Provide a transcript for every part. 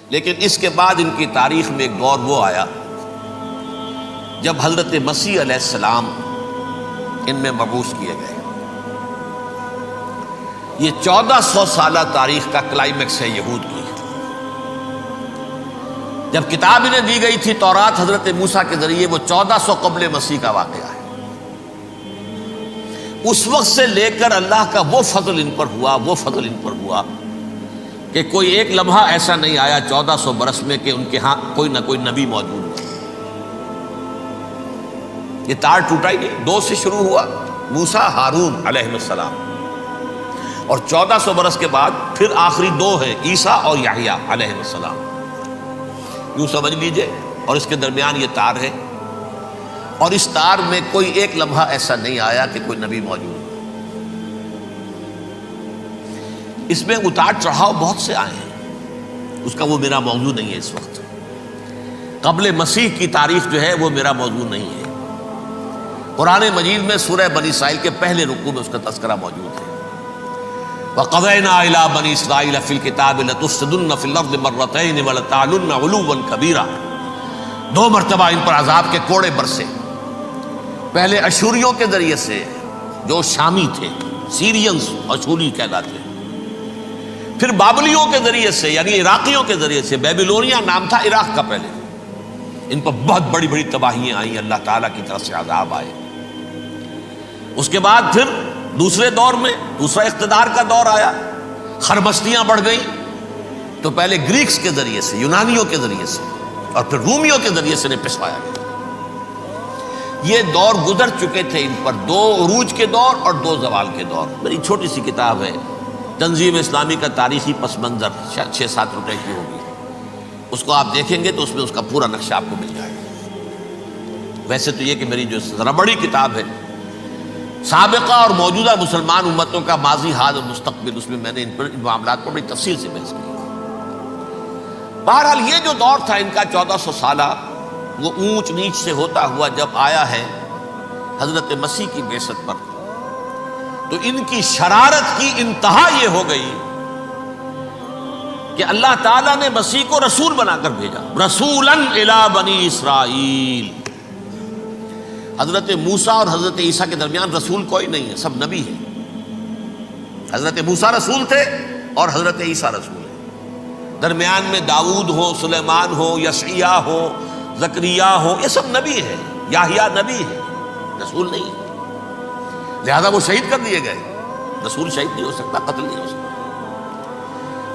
لیکن اس کے بعد ان کی تاریخ میں ایک دور وہ آیا جب حضرت مسیح علیہ السلام ان میں مبعوث کیے گئے۔ یہ 1400 سالہ تاریخ کا کلائمیکس ہے یہود کی۔ جب کتاب انہیں دی گئی تھی تورات حضرت موسیٰ کے ذریعے، وہ 1400 قبل مسیح کا واقعہ ہے۔ اس وقت سے لے کر اللہ کا وہ فضل ان پر ہوا کہ کوئی ایک لمحہ ایسا نہیں آیا 1400 برس میں کہ ان کے ہاں کوئی نہ کوئی نبی موجود ہو۔ یہ تار ٹوٹا ہی نہیں، 2 سے شروع ہوا، موسیٰ ہارون علیہ السلام، اور 1400 برس کے بعد پھر آخری 2 ہیں، عیسیٰ اور یحییٰ علیہ السلام، یوں سمجھ لیجئے۔ اور اس کے درمیان یہ تار ہے، اور اس تار میں کوئی ایک لمحہ ایسا نہیں آیا کہ کوئی نبی موجود ہو۔ اس میں اتار چڑھاؤ بہت سے آئے ہیں، اس کا وہ میرا موضوع نہیں ہے اس وقت۔ قبل مسیح کی تاریخ جو ہے وہ میرا موضوع نہیں ہے۔ قرآن مجید میں سورہ بنی اسرائیل کے پہلے رکوع میں اس کا تذکرہ موجود ہے۔ وَقَضَيْنَا إِلَىٰ بَنِي إِسْرَائِيلَ فِي الْكِتَابِ لَتُفْسِدُنَّ فِي الْأَرْضِ مَرَّتَيْنِ وَلَتَعْلُنَّ عُلُوًّا كَبِيرًا، 2 مرتبہ ان پر عذاب کے کوڑے برسے۔ پہلے اشوریوں کے ذریعے سے جو شامی تھے، سیرینز اشوری کہلاتے، پھر بابلیوں کے ذریعے سے یعنی عراقیوں کے ذریعے سے، بیبیلونیا نام تھا عراق کا پہلے، ان پر بہت بڑی بڑی تباہیاں آئیں، اللہ تعالیٰ کی طرف سے عذاب آئے۔ اس کے بعد پھر دوسرے دور میں دوسرا اقتدار کا دور آیا، خربستیاں بڑھ گئیں، تو پہلے گریکس کے ذریعے سے، یونانیوں کے ذریعے سے، اور پھر رومیوں کے ذریعے سے پسوایا گیا۔ یہ دور گزر چکے تھے ان پر، 2 عروج کے دور اور 2 زوال کے دور۔ میری چھوٹی سی کتاب ہے تنظیم اسلامی کا تاریخی پس منظر، 6-7 روپے کی ہوگی، اس کو آپ دیکھیں گے تو اس میں اس کا پورا نقشہ آپ کو مل جائے گا۔ ویسے تو یہ کہ میری جو ذرا بڑی کتاب ہے سابقہ اور موجودہ مسلمان امتوں کا ماضی، حال اور مستقبل، اس میں میں نے ان معاملات پر بڑی تفصیل سے بحث کی۔ بہرحال یہ جو دور تھا ان کا 1400 سالہ، وہ اونچ نیچ سے ہوتا ہوا جب آیا ہے حضرت مسیح کی بعثت پر، تو ان کی شرارت کی انتہا یہ ہو گئی کہ اللہ تعالیٰ نے مسیح کو رسول بنا کر بھیجا، رسولاً الی بنی اسرائیل۔ حضرت موسیٰ اور حضرت عیسیٰ کے درمیان رسول کوئی نہیں ہے، سب نبی ہیں۔ حضرت موسیٰ رسول تھے اور حضرت عیسیٰ رسول ہیں۔ درمیان میں داؤد ہو، سلیمان ہو، یشعیاء ہو، زکریا ہو، یہ سب نبی ہیں۔ یحییٰ نبی ہے، رسول نہیں ہے، لہذا وہ شہید کر دیے گئے۔ رسول شہید نہیں ہو سکتا، قتل نہیں ہو سکتا۔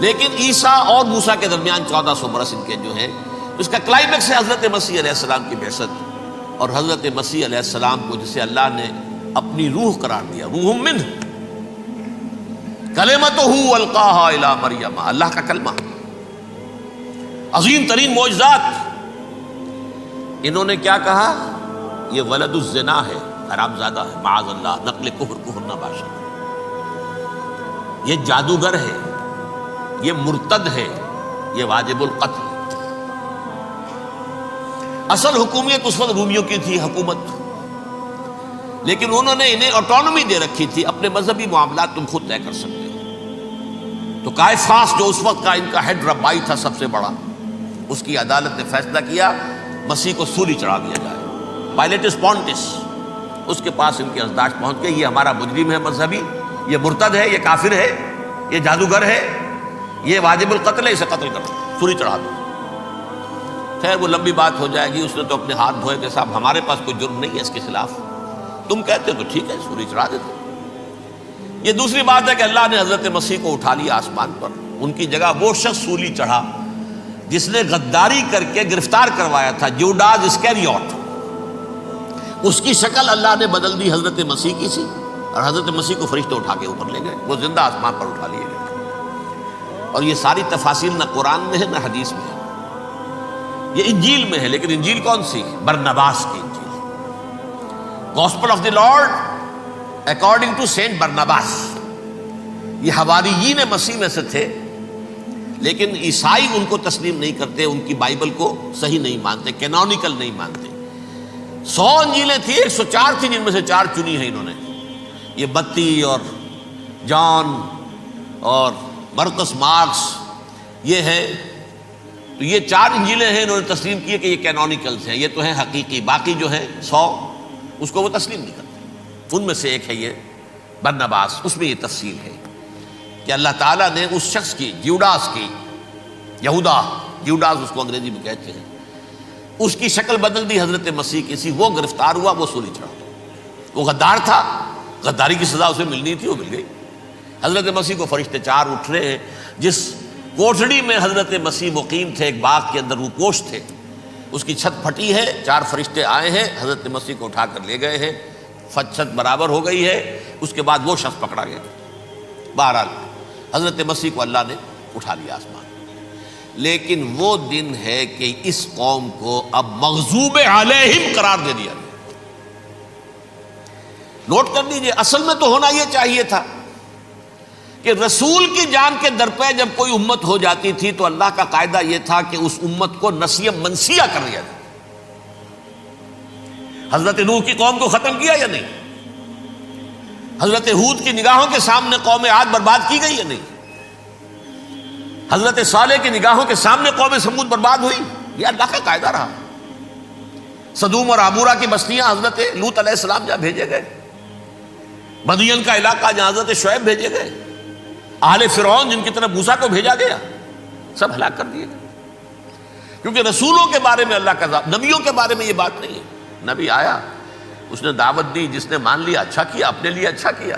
لیکن عیسیٰ اور موسیٰ کے درمیان 1400 برس ان کے جو ہیں، اس کا کلائمیکس ہے حضرت مسیح علیہ السلام کی بعثت، اور حضرت مسیح علیہ السلام کو جسے اللہ نے اپنی روح قرار دیا، روح منہ، کلمتہ القاہا الی مریم، اللہ کا کلمہ، عظیم ترین معجزات۔ انہوں نے کیا کہا؟ یہ ولد الزنا ہے، حرام زادہ ہے، معاذ اللہ، نقل کفر نہ باشد، یہ جادوگر ہے، یہ مرتد ہے، یہ واجب القتل۔ اصل حکومت اس وقت رومیوں کی تھی حکومت، لیکن انہوں نے انہیں آٹونومی دے رکھی تھی، اپنے مذہبی معاملات تم خود طے کر سکتے ہو۔ تو قائفاس جو اس وقت کا ان کا ہیڈ ربائی تھا سب سے بڑا، اس کی عدالت نے فیصلہ کیا مسیح کو سولی چڑھا دیا جائے۔ پائلیٹس پونٹس، اس کے پاس ان کی ازداش پہنچ گئی، یہ ہمارا مجرم ہے مذہبی، یہ مرتد ہے، یہ کافر ہے، یہ جادوگر ہے، یہ واجب القتل ہے، اسے قتل کرو، سولی چڑھا دو۔ خیر وہ لمبی بات ہو جائے گی، اس نے تو اپنے ہاتھ دھوئے کہ صاحب ہمارے پاس کوئی جرم نہیں ہے اس کے خلاف، تم کہتے تو ٹھیک ہے سولی چڑھا دیتے۔ یہ دوسری بات ہے کہ اللہ نے حضرت مسیح کو اٹھا لیا آسمان پر، ان کی جگہ وہ شخص سولی چڑھا جس نے غداری کر کے گرفتار کروایا تھا، جوڈاس اسکیریوٹ، اس کی شکل اللہ نے بدل دی حضرت مسیح کی سی، اور حضرت مسیح کو فرشتے اٹھا کے اوپر لے گئے، وہ زندہ آسمان پر اٹھا لیے گئے۔ اور یہ ساری تفاصیل نہ قرآن میں ہے نہ حدیث میں ہے، یہ انجیل میں ہے، لیکن انجیل کون سی؟ برنباس کی انجیل، gospel of the Lord according to Saint Barnabas. یہ حواریین مسیح میں سے تھے، لیکن عیسائی ان کو تسلیم نہیں کرتے، ان کی بائبل کو صحیح نہیں مانتے، کینونیکل نہیں مانتے۔ 100 انجیلیں تھیں، 104 تھیں، جن میں سے 4 چنی ہیں انہوں نے، یہ متی اور جان اور مرقس مارکس، یہ ہے تو یہ 4 انجیلیں ہیں، انہوں نے تسلیم کیے کہ یہ کینونیکلز ہیں، یہ تو ہیں حقیقی، باقی جو ہیں 100 اس کو وہ تسلیم نہیں کرتے۔ ان میں سے ایک ہے یہ برنباس، اس میں یہ تفصیل ہے کہ اللہ تعالیٰ نے اس شخص کی، جیوڈاس کی، یہودا جیوڈاس اس کو انگریزی میں کہتے ہیں، اس کی شکل بدل دی حضرت مسیح کی سی، وہ گرفتار ہوا، وہ سولی چڑھا۔ وہ غدار تھا، غداری کی سزا اسے ملنی تھی، وہ مل گئی۔ حضرت مسیح کو فرشتے 4 اٹھ رہے ہیں، جس کوٹھڑی میں حضرت مسیح مقیم تھے، ایک باغ کے اندر روپوش تھے، اس کی چھت پھٹی ہے، 4 فرشتے آئے ہیں، حضرت مسیح کو اٹھا کر لے گئے ہیں، چھت برابر ہو گئی ہے، اس کے بعد وہ شخص پکڑا گیا۔ بہرحال حضرت مسیح کو اللہ نے اٹھا لیا آسمان۔ لیکن وہ دن ہے کہ اس قوم کو اب مغضوب علیہم قرار دے دیا گیا۔ نوٹ کر لیجئے، اصل میں تو ہونا یہ چاہیے تھا کہ رسول کی جان کے در پہ جب کوئی امت ہو جاتی تھی تو اللہ کا قاعدہ یہ تھا کہ اس امت کو نسیہ منسیہ کر دیا جائے۔ حضرت نوح کی قوم کو ختم کیا یا نہیں؟ حضرت ہود کی نگاہوں کے سامنے قوم عاد برباد کی گئی یا نہیں؟ حضرت صالح کی نگاہوں کے سامنے قوم سمود برباد ہوئی؟ یہ اللہ کا قاعدہ رہا۔ سدوم اور عمورہ کی بستیاں حضرت لوط علیہ السلام جہاں بھیجے گئے، مدین کا علاقہ جہاں حضرت شعیب بھیجے گئے، اہل فرعون جن کی طرف موسیٰ کو بھیجا گیا، سب ہلاک کر دیے گئے۔ کیونکہ رسولوں کے بارے میں اللہ کا نبیوں کے بارے میں یہ بات نہیں ہے۔ نبی آیا، اس نے دعوت دی، جس نے مان لیا اچھا کیا، اپنے لیے اچھا کیا،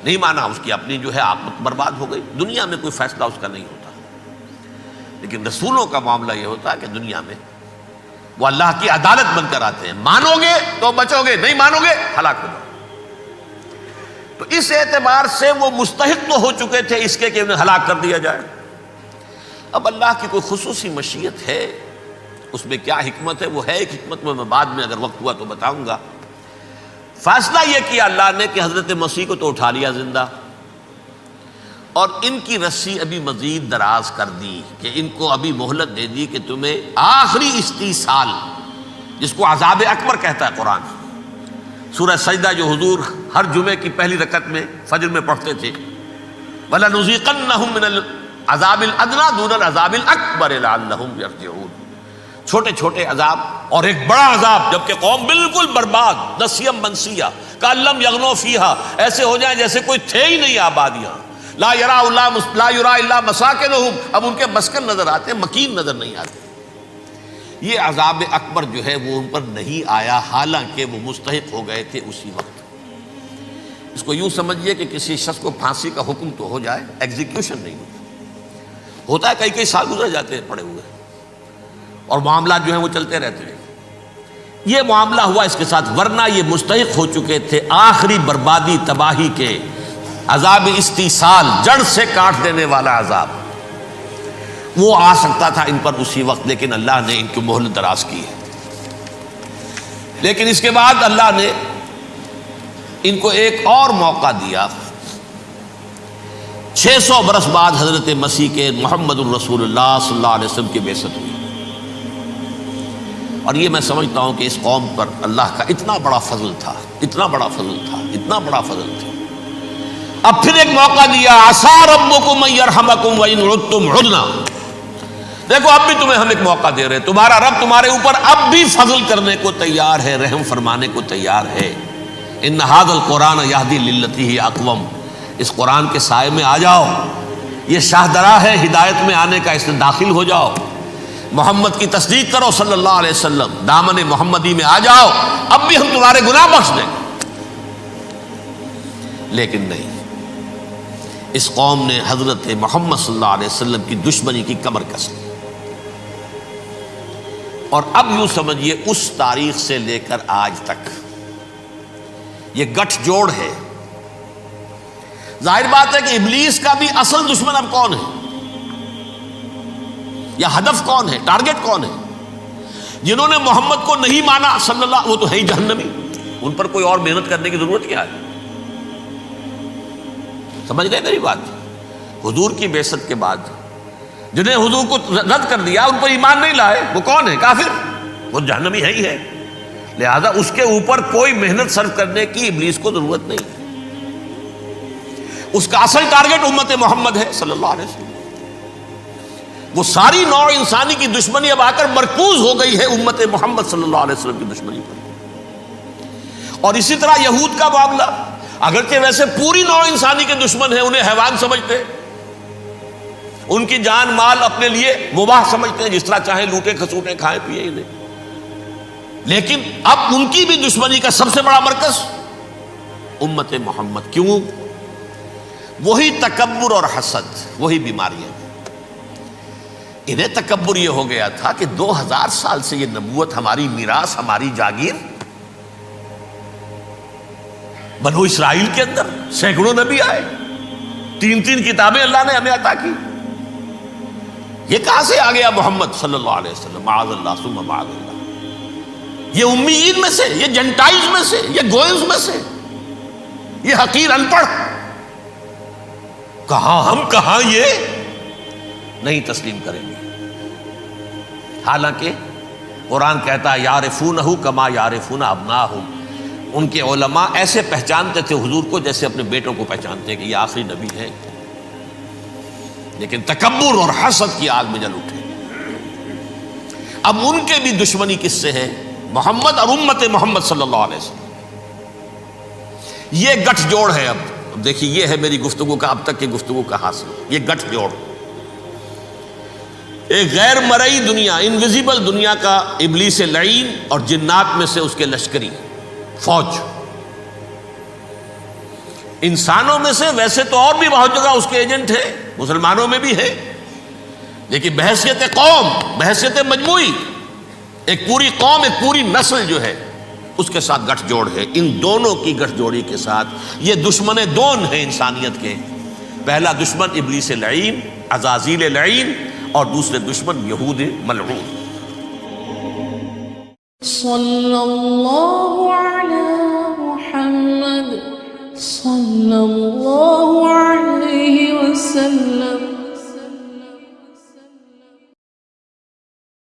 نہیں مانا اس کی اپنی جو ہے عاقبت برباد ہو گئی۔ دنیا میں کوئی فیصلہ اس کا نہیں ہوتا، لیکن رسولوں کا معاملہ یہ ہوتا ہے کہ دنیا میں وہ اللہ کی عدالت بن کر آتے ہیں، مانو گے تو بچو گے، نہیں مانو گے ہلاک ہو جاؤ۔ تو اس اعتبار سے وہ مستحق تو ہو چکے تھے اس کے کہ انہیں ہلاک کر دیا جائے۔ اب اللہ کی کوئی خصوصی مشیت ہے، اس میں کیا حکمت ہے، وہ ہے ایک حکمت میں بعد میں اگر وقت ہوا تو بتاؤں گا۔ فیصلہ یہ کیا اللہ نے کہ حضرت مسیح کو تو اٹھا لیا زندہ، اور ان کی رسی ابھی مزید دراز کر دی، کہ ان کو ابھی مہلت دے دی کہ تمہیں آخری استیصال، جس کو عذاب اکبر کہتا ہے قرآن، سورہ سجدہ جو حضور ہر جمعے کی پہلی رکعت میں فجر میں پڑھتے تھے، وَلَنُذِيقَنَّهُم مِّنَ الْعَذَابِ الْأَدْنَىٰ دُونَ الْعَذَابِ الْأَكْبَرِ لَعَلَّهُمْ يَرْجِعُونَ۔ چھوٹے چھوٹے عذاب اور ایک بڑا عذاب، جبکہ قوم بالکل برباد، نسیم منسیہ، کأن لم یغنوا فیہا، ایسے ہو جائیں جیسے کوئی تھے ہی نہیں آباد یہاں۔ لا یرا الا مساکنہم، اب ان کے مسکن نظر آتے ہیں، مکین نظر نہیں آتے۔ یہ عذاب اکبر جو ہے وہ ان پر نہیں آیا، حالانکہ وہ مستحق ہو گئے تھے اسی وقت۔ اس کو یوں سمجھیے کہ کسی شخص کو پھانسی کا حکم تو ہو جائے، ایگزیکیوشن نہیں ہوتا ہے، کئی سال گزر جاتے ہیں پڑے ہوئے، اور معاملات جو ہیں وہ چلتے رہتے ہیں۔ یہ معاملہ ہوا اس کے ساتھ، ورنہ یہ مستحق ہو چکے تھے آخری بربادی تباہی کے، عذاب استیصال، جڑ سے کاٹ دینے والا عذاب، وہ آ سکتا تھا ان پر اسی وقت، لیکن اللہ نے ان کی مہلت دراز کی ہے۔ لیکن اس کے بعد اللہ نے ان کو ایک اور موقع دیا۔ 600 برس بعد حضرت مسیح کے محمد الرسول اللہ صلی اللہ علیہ وسلم کی بعثت ہوئی، اور یہ میں سمجھتا ہوں کہ اس قوم پر اللہ کا اتنا بڑا فضل تھا، اتنا بڑا فضل تھا، اتنا بڑا فضل تھا۔ اب پھر ایک موقع دیا، عسیٰ ربکم ان یرحمکم وان عدتم عدنا۔ دیکھو اب بھی تمہیں ہم ایک موقع دے رہے ہیں، تمہارا رب تمہارے اوپر اب بھی فضل کرنے کو تیار ہے، رحم فرمانے کو تیار ہے۔ ان ھذا القرآن یہدی للتی ہی اقوم، اس قرآن کے سائے میں آ جاؤ، یہ شاہدرا ہے ہدایت میں آنے کا، اس میں داخل ہو جاؤ، محمد کی تصدیق کرو صلی اللہ علیہ وسلم، دامن محمدی میں آ جاؤ، اب بھی ہم تمہارے گناہ بخش دیں۔ لیکن نہیں، اس قوم نے حضرت محمد صلی اللہ علیہ وسلم کی دشمنی کی کمر کس لی، اور اب یوں سمجھیے اس تاریخ سے لے کر آج تک یہ گٹھ جوڑ ہے۔ ظاہر بات ہے کہ ابلیس کا بھی اصل دشمن اب کون ہے، یا ہدف کون ہے، ٹارگٹ کون ہے؟ جنہوں نے محمد کو نہیں مانا صلی اللہ، وہ تو ہے ہی جہنمی، ان پر کوئی اور محنت کرنے کی ضرورت کیا ہے؟ سمجھ گئے میری بات؟ حضور کی بعثت کے بعد جنہیں حضور کو رد کر دیا، ان پر ایمان نہیں لائے، وہ کون ہے؟ کافر، وہ جہنمی ہے ہی ہے۔ لہذا اس کے اوپر کوئی محنت صرف کرنے کی ابلیس کو ضرورت نہیں ہے، اس کا اصل ٹارگٹ امت محمد ہے صلی اللہ علیہ وسلم۔ وہ ساری نوع انسانی کی دشمنی اب آ کر مرکوز ہو گئی ہے امت محمد صلی اللہ علیہ وسلم کی دشمنی پر۔ اور اسی طرح یہود کا معاملہ، اگرچہ ویسے پوری نوع انسانی کے دشمن ہیں، انہیں حیوان سمجھتے ہیں، ان کی جان مال اپنے لیے مباح سمجھتے ہیں، جس طرح چاہیں لوٹے کھسوٹے کھائیں پیئے انہیں، لیکن اب ان کی بھی دشمنی کا سب سے بڑا مرکز امت محمد۔ کیوں؟ وہی تکبر اور حسد، وہی بیماریاں۔ انہیں تکبر یہ ہو گیا تھا کہ 2000 سال سے یہ نبوت ہماری میراث، ہماری جاگیر، بنو اسرائیل کے اندر سینکڑوں نبی آئے، 3 کتابیں اللہ نے ہمیں عطا کی، یہ کہاں سے آ گیا محمد صلی اللہ علیہ وسلم؟ معاذ اللہ ثم معاذ اللہ، یہ امیین میں سے، یہ جنٹائلز میں سے، یہ گوئنز میں سے، یہ حقیر ان پڑھ، کہاں ہم کہاں یہ نہیں تسلیم کریں گے۔ حالانکہ قرآن کہتا ہے یعرفونہ کما یعرفون ابناہم، ان کے علماء ایسے پہچانتے تھے حضور کو جیسے اپنے بیٹوں کو پہچانتے ہیں کہ یہ آخری نبی ہے، لیکن تکبر اور حسد کی آگ میں جل اٹھے۔ اب ان کے بھی دشمنی کس سے ہے؟ محمد اور امت محمد صلی اللہ علیہ وسلم۔ یہ گٹھ جوڑ ہے۔ اب دیکھیے، یہ ہے میری گفتگو کا اب تک کی گفتگو کا حاصل، یہ گٹھ جوڑ، ایک غیر مرئی دنیا، انویزیبل دنیا کا ابلیس لعین اور جنات میں سے اس کے لشکری فوج، انسانوں میں سے ویسے تو اور بھی بہت جگہ اس کے ایجنٹ ہیں، مسلمانوں میں بھی ہے، لیکن بحیثیت قوم، بحیثیت مجموعی، ایک پوری قوم، ایک پوری نسل جو ہے اس کے ساتھ گٹھ جوڑ ہے۔ ان دونوں کی گٹھ جوڑی کے ساتھ یہ دشمن دون ہیں انسانیت کے، پہلا دشمن ابلیس لعین، عزازیل لعین، اور دوسرے دشمن یہود ملعون۔ صلی اللہ علی محمد صلی اللہ علیہ وسلم۔